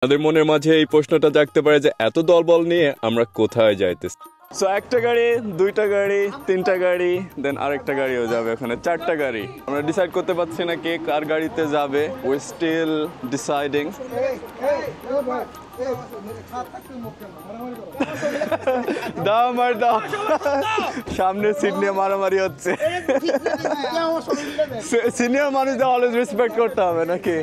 আমাদের মনের মাঝে এই প্রশ্নটা জাগতে পারে যে এত দলবল নিয়ে আমরা কোথায় যাইতেছি। সো একটা গাড়ি, দুইটা গাড়ি, তিনটা গাড়ি, দেন আরেকটা গাড়িও যাবে, ওখানে চারটা গাড়ি। আমরা ডিসাইড করতে পারছি না কে কার গাড়িতে যাবে। We still deciding. দাও মার দাও, সামনে সিট নিয়ে মারামারি হচ্ছে। সিনিয়র মানুষদের অলওয়েজ রেসপেক্ট করতে হবে নাকি?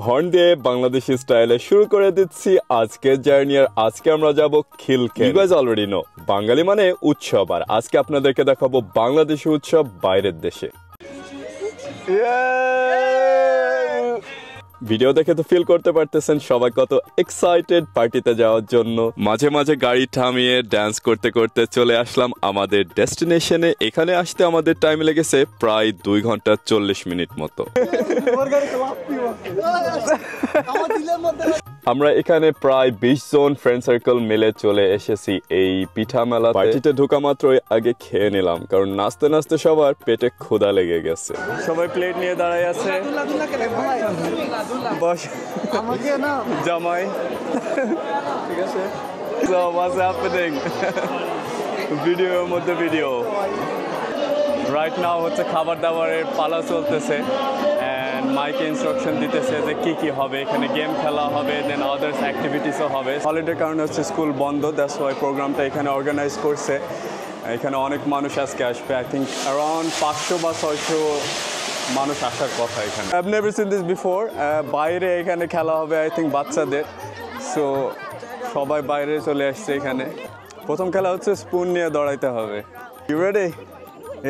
হর্ন দিয়ে বাংলাদেশি স্টাইলে শুরু করে দিচ্ছি আজকের জার্নি। আর আজকে আমরা যাব খিলকে। ইউ গাইজ অলরেডি নো বাঙালি মানে উৎসব, আর আজকে আপনাদেরকে দেখাবো বাংলাদেশি উৎসব বাইরের দেশে। ভিডিও দেখে তো ফিল করতে পারতেছেন সবাই কত এক্সাইটেড পার্টিতে যাওয়ার জন্য। মাঝে মাঝে গাড়ি থামিয়ে ডান্স করতে করতে চলে আসলাম আমাদের ডেস্টিনেশনে। এখানে আসতে আমাদের টাইম লেগেছে প্রায় 2 ঘন্টা 40 মিনিট মতো। আমরা এখানে প্রায় 20 জন ফ্রেন্ড সার্কেল মিলে চলে এসেছি এই পিঠা মেলা। পার্টিতে ঢোকা মাত্রই আগে খেয়ে নিলাম, কারণ নাচতে নাচতে সবার পেটে ক্ষুধা লেগে গেছে। সবাই প্লেট নিয়ে দাঁড়ায় আছে। বস জামাই, ঠিক আছে। So what's happening? ভিডিওর মধ্যে ভিডিও। রাইট নাও হচ্ছে খাবার দাবারের পালা চলতেছে। মাইকে ইনস্ট্রাকশন দিতেছে যে কি কি হবে এখানে। গেম খেলা হবে, দেন আদার্স অ্যাক্টিভিটিসও হবে। হলিডের কারণে হচ্ছে স্কুল বন্ধ, দ্যাটস ওয়াই প্রোগ্রামটা এখানে অর্গানাইজ করছে। এখানে অনেক মানুষ আজকে আসবে। আই থিঙ্ক অ্যারাউন্ড 500 বা 600 মানুষ আসার কথা এখানে। I have never seen this before. বাইরে এখানে খেলা হবে আই থিঙ্ক বাচ্চাদের। সো সবাই বাইরে চলে আসছে এখানে। প্রথম খেলা হচ্ছে স্পুন নিয়ে দৌড়াইতে হবে। You ready?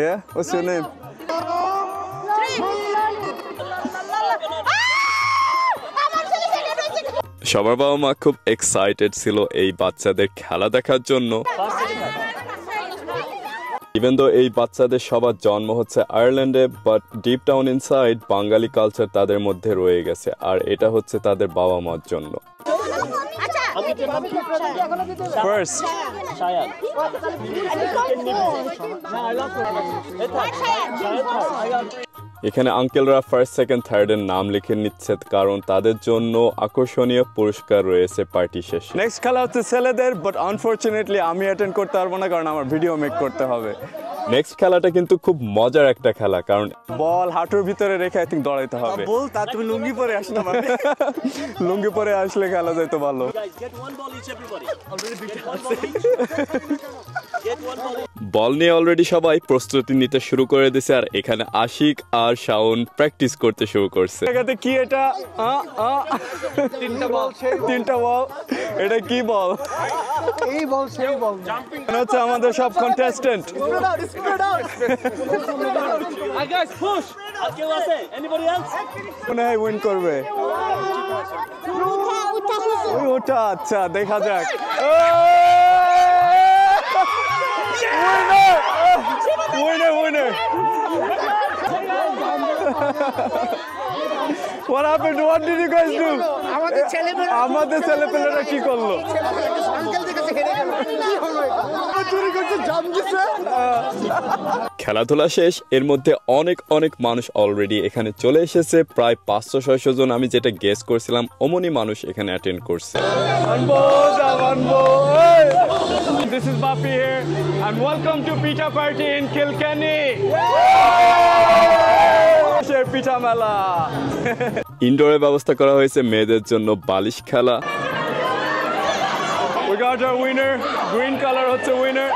Yeah, what's your name? সবার বাবা মা খুব এক্সাইটেড ছিল এই বাচ্চাদের খেলা দেখার জন্য। ইভেন দো এই বাচ্চাদের সবার জন্ম হচ্ছে আয়ারল্যান্ডে, but deep down inside Bengali culture তাদের মধ্যে রয়ে গেছে, আর এটা হচ্ছে তাদের বাবা মার জন্য। First. এখানে আঙ্কেলরা ফার্স্ট, সেকেন্ড, থার্ডের নাম লিখে নিচ্ছে, কারণ তাদের জন্য আকর্ষণীয় পুরস্কার রয়েছে পার্টি শেষে। নেক্সট খেলা হচ্ছে ছেলেদের, বাট আনফরচুনেটলি আমি অ্যাটেন্ড করতে পারবো না, কারণ আমার ভিডিও মেক করতে হবে। নেক্সট খেলাটা কিন্তু খুব মজার একটা খেলা, কারণ বল হাঁটুর ভিতরে রেখে আই থিঙ্ক দৌড়াইতে হবে। বল তা তুমি লুঙ্গি পরে আসলে মানে লুঙ্গি পরে আসলে খেলা যাইতো ভালো। বল নিয়ে অলরেডি সবাই প্রস্তুতি নিতে শুরু করে দিয়েছে, আর এখানে আশিক আর শাওন প্র্যাকটিস করতে শুরু করছে। কি এটা? তিনটা বল। এটা কি বল? এই বল সেই বল। হচ্ছে আমাদের সব কন্টেস্টেন্ট। মনে হয় উইন করবে। ওটা আচ্ছা, দেখা যাক। Winner. What happened? What did you guys do? আমাদের ছেলেপেলেরা কি করলো? খেলাধুলা শেষ, এর মধ্যে অনেক মানুষ অলরেডি এখানে চলে এসেছে। প্রায় 500-600 জন, আমি যেটা গেস করছিলাম অমনি মানুষ এখানে অ্যাটেন্ড করছে। This is Bapi here and welcome to Pita Party in Kilkenny. পিঠা মেলা। ইনডোরের ব্যবস্থা করা হয়েছে মেয়েদের জন্য বালিশ খেলা। We got our winner. Green color হচ্ছে winner.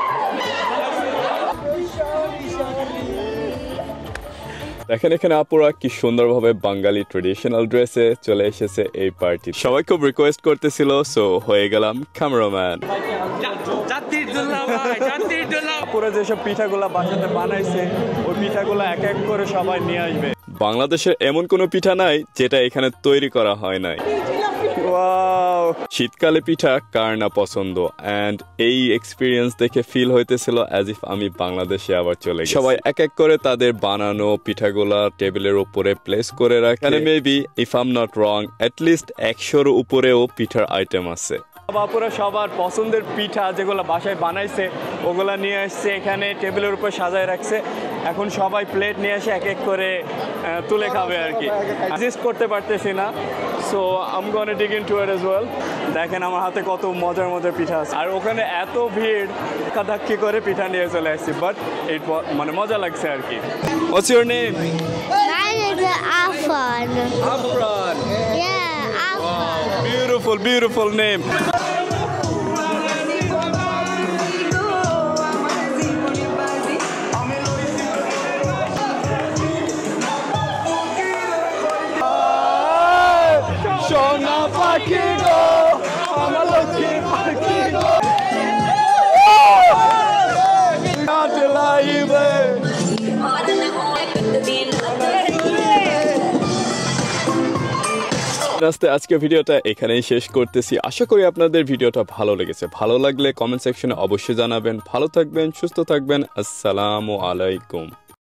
দেখেন এখানে আপুরা কি সুন্দরভাবে বাঙালি ট্রেডিশনাল ড্রেসে চলে এসেছে এই পার্টি। সবাই খুব রিকোয়েস্ট করতেছিল, সো হয়ে গেলাম ক্যামেরাম্যান। আপুরা যেসব পিঠাগুলা বাসাতে বানাইছে ওই পিঠাগুলা এক এক করে সবাই নিয়ে আসবে। বাংলাদেশের এমন কোনো পিঠা নাই যেটা এখানে তৈরি করা হয় নাই। শীতকালে পিঠা কার না পছন্দ, এন্ড এই এক্সপিরিয়েন্স দেখে ফিল হইতেছিল অ্যাজ ইফ আমি বাংলাদেশে আবার চলে গেছি। সবাই এক এক করে তাদের বানানো পিঠাগুলা টেবিলের উপরে প্লেস করে রাখে। Maybe if I am not wrong at least 100-র উপরেও পিঠার আইটেম আছে। বাপুরা সবার পছন্দের পিঠা যেগুলো বাসায় বানাইছে ওগুলা নিয়ে আসছে, এখানে টেবিলের উপর সাজায় রাখছে। এখন সবাই প্লেট নিয়ে এসে এক এক করে তুলে খাবে আর কি। অ্যাডজাস্ট করতে পারতেছি না, so I'm gonna dig into it as well. দেখেন আমার হাতে কত মজার মজার পিঠা আছে, আর ওখানে এত ভিড়, ধাক্কি করে পিঠা নিয়ে চলে আসছি, বাট মানে মজা লাগছে আর কি। What's your name? Mine is Afan. Afran. Yeah, Afan. Wow, beautiful, beautiful name. Shona Paki go, আমার লক্ষ্মী পাখি go. Not alive. রাস্তায় আজকে ভিডিওটা এখানেই শেষ করতেছি। আশা করি আপনাদের ভিডিওটা ভালো লেগেছে। ভালো লাগলে কমেন্ট সেকশনে অবশ্যই জানাবেন। ভালো থাকবেন, সুস্থ থাকবেন। আসসালামু আলাইকুম।